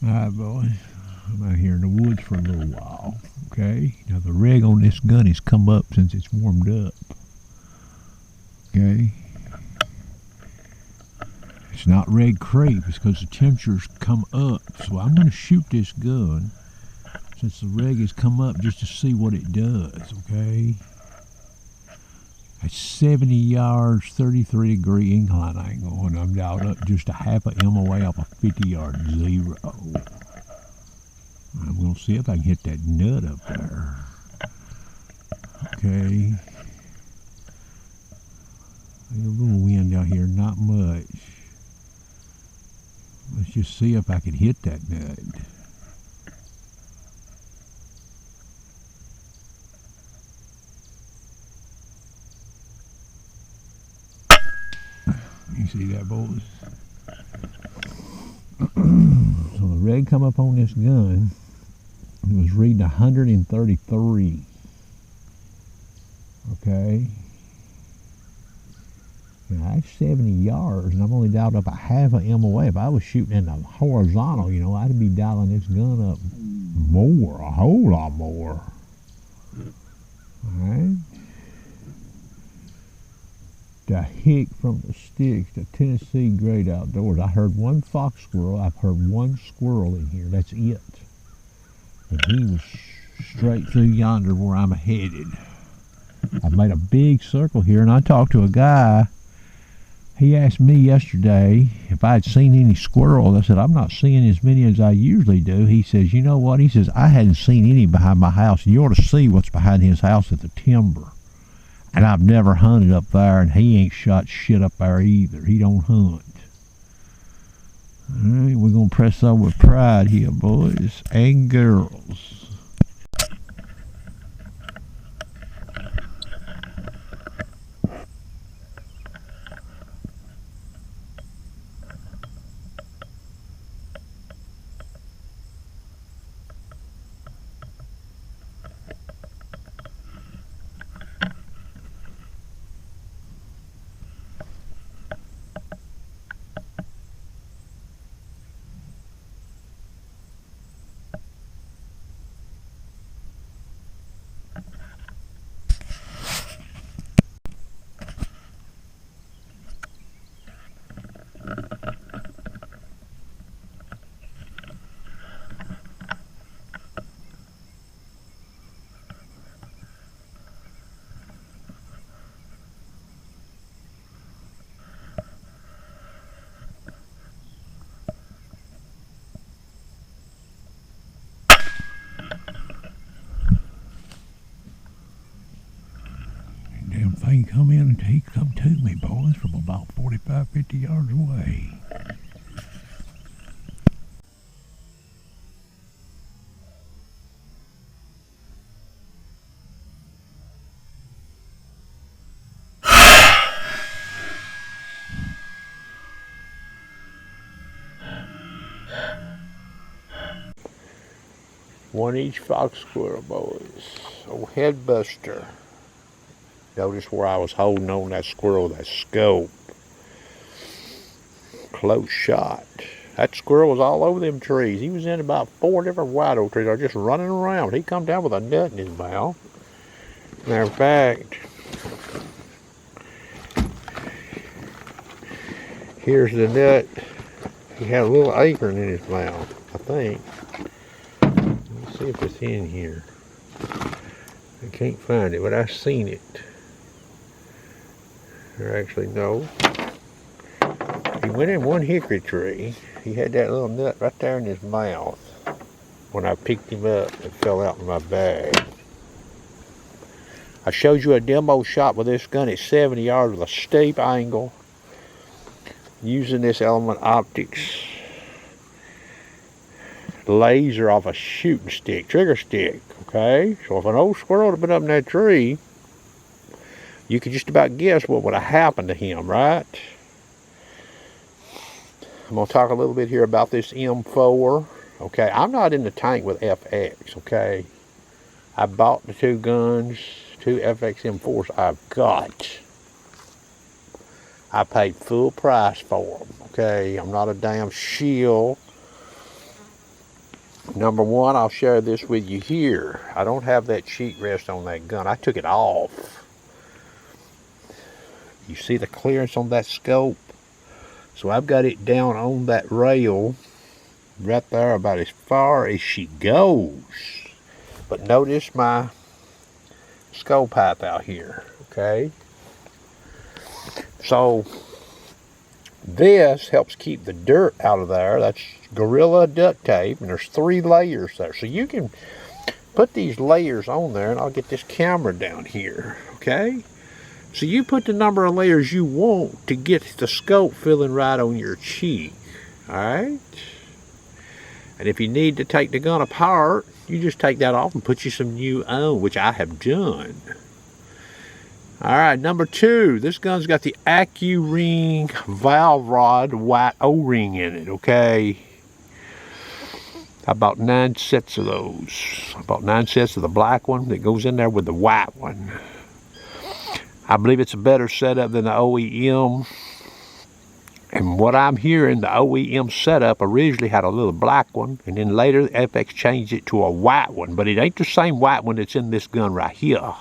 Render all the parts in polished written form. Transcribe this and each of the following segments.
Alright, boys. I'm out here in the woods for a little while. Okay? Now, the reg on this gun has come up since it's warmed up. Okay? It's not red creep. It's because the temperature's come up. So I'm going to shoot this gun since the reg has come up just to see what it does. Okay? At 70 yards, 33 degree incline angle, and I'm dialed up just a half a MOA off a 50 yard zero. I'm going to see if I can hit that nut up there. Okay. There's a little wind out here, not much. Let's just see if I can hit that nut. You see that, boys? So the reg come up on this gun. It was reading 133. Okay. Now that's 70 yards, and I've only dialed up a half a MOA. If I was shooting in the horizontal, you know, I'd be dialing this gun up more, a whole lot more. Alright. The hick from the sticks, the Tennessee Great Outdoors. I heard one fox squirrel. I've heard one squirrel in here. That's it. And he was straight through yonder where I'm headed. I made a big circle here, and I talked to a guy. He asked me yesterday if I had seen any squirrels. I said, I'm not seeing as many as I usually do. He says, you know what? He says, I hadn't seen any behind my house. You ought to see what's behind his house at the timber. And I've never hunted up there, and he ain't shot shit up there either. He don't hunt. Alright, we're going to press on with pride here, boys and girls. Damn thing come in and he come to me, boys, from about 45, 50 yards away. One each fox squirrel, boys. Old head buster. Notice where I was holding on that squirrel, that scope. Close shot. That squirrel was all over them trees. He was in about 4 different white oak trees. I was just running around. He come down with a nut in his mouth. Matter of fact, here's the nut. He had a little acorn in his mouth, I think. Let's see if it's in here. I can't find it, but I seen it. Or actually, no. He went in one hickory tree. He had that little nut right there in his mouth when I picked him up and fell out in my bag. I showed you a demo shot with this gun at 70 yards with a steep angle using this Element Optics laser off a shooting stick, trigger stick, okay? So if an old squirrel had been up in that tree, you could just about guess what would have happened to him, right? I'm going to talk a little bit here about this M4. Okay, I'm not in the tank with FX, okay? I bought the 2 guns, 2 FX M4s I've got. I paid full price for them, okay? I'm not a damn shill. Number one, I'll share this with you here. I don't have that cheek rest on that gun. I took it off. You see the clearance on that scope? So I've got it down on that rail right there about as far as she goes. But notice my scope pipe out here, okay? So this helps keep the dirt out of there. That's Gorilla duct tape, and there's 3 layers there. So you can put these layers on there, and I'll get this camera down here, okay? So you put the number of layers you want to get the scope feeling right on your cheek, all right? And if you need to take the gun apart, you just take that off and put you some new on, which I have done. All right, number 2, this gun's got the AccuRing valve rod white O-ring in it, okay? I bought 9 sets of those. I bought 9 sets of the black one that goes in there with the white one. I believe it's a better setup than the OEM. And what I'm hearing, the OEM setup originally had a little black one, and then later FX changed it to a white one. But it ain't the same white one that's in this gun right here.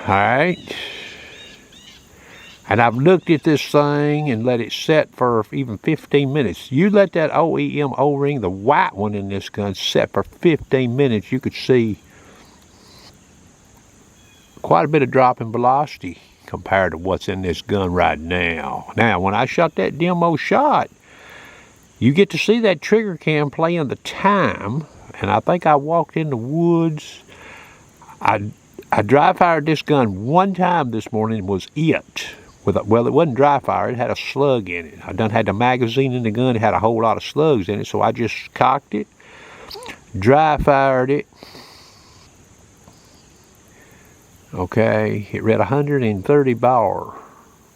Alright. And I've looked at this thing and let it set for even 15 minutes. You let that OEM O-ring, the white one in this gun, set for 15 minutes, you could see quite a bit of drop in velocity compared to what's in this gun right now. Now, when I shot that demo shot, you get to see that trigger cam playing the time, and I think I walked in the woods. I dry fired this gun one time this morning, was it. Well, it wasn't dry fire, it had a slug in it. I done had the magazine in the gun, it had a whole lot of slugs in it, so I just cocked it, dry fired it. Okay, it read 130 bar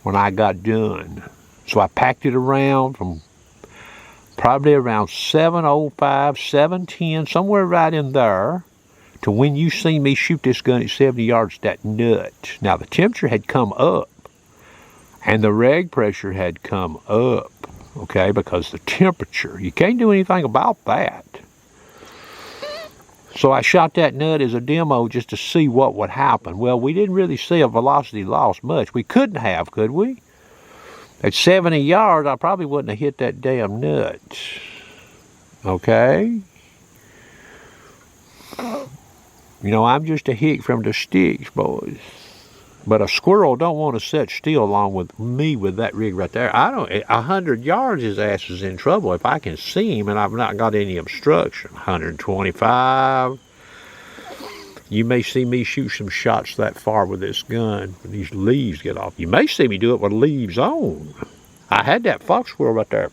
when I got done. So I packed it around from probably around 705, 710, somewhere right in there, to when you see me shoot this gun at 70 yards, that nut. Now the temperature had come up, and the reg pressure had come up, okay, because the temperature, you can't do anything about that. So I shot that nut as a demo just to see what would happen. Well, we didn't really see a velocity loss much. We couldn't have, could we? At 70 yards, I probably wouldn't have hit that damn nut. Okay? You know, I'm just a hick from the sticks, boys. But a squirrel don't want to sit still along with me with that rig right there. 100 yards, his ass is in trouble if I can see him and I've not got any obstruction. 125. You may see me shoot some shots that far with this gun when these leaves get off. You may see me do it with leaves on. I had that fox squirrel right there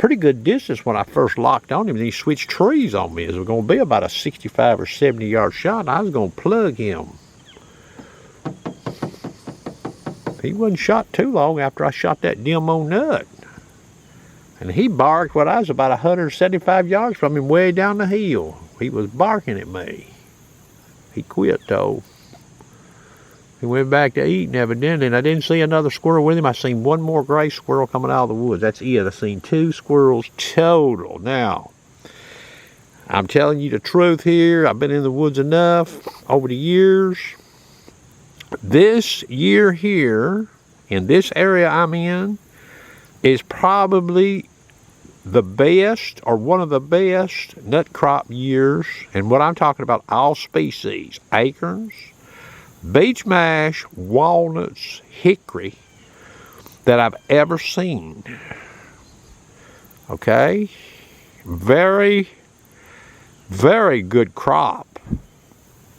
pretty good distance when I first locked on him, and he switched trees on me. It was going to be about a 65 or 70 yard shot, and I was going to plug him. He wasn't shot too long after I shot that demo nut. And he barked when I was about 175 yards from him way down the hill. He was barking at me. He quit though. He went back to eating evidently, and I didn't see another squirrel with him. I seen one more gray squirrel coming out of the woods. That's it. I seen 2 squirrels total. Now, I'm telling you the truth here. I've been in the woods enough over the years. This year here, in this area I'm in, is probably the best, or one of the best, nut crop years. And what I'm talking about, all species, acorns, beech mash, walnuts, hickory, that I've ever seen. Okay? Very, very good crop.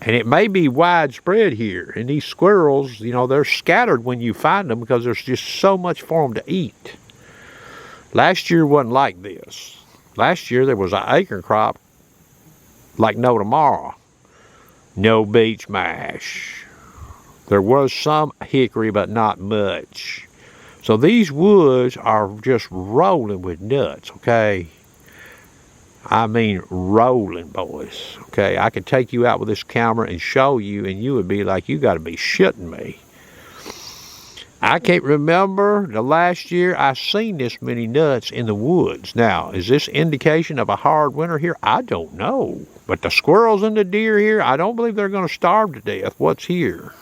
And it may be widespread here. And these squirrels, you know, they're scattered when you find them because there's just so much for them to eat. Last year wasn't like this. Last year there was an acorn crop like no tomorrow. No beech mash. There was some hickory, but not much. So these woods are just rolling with nuts, okay? I mean rolling, boys. Okay, I could take you out with this camera and show you, and you would be like, you got to be shitting me. I can't remember the last year I seen this many nuts in the woods. Now, is this indication of a hard winter here? I don't know. But the squirrels and the deer here, I don't believe they're going to starve to death. What's here?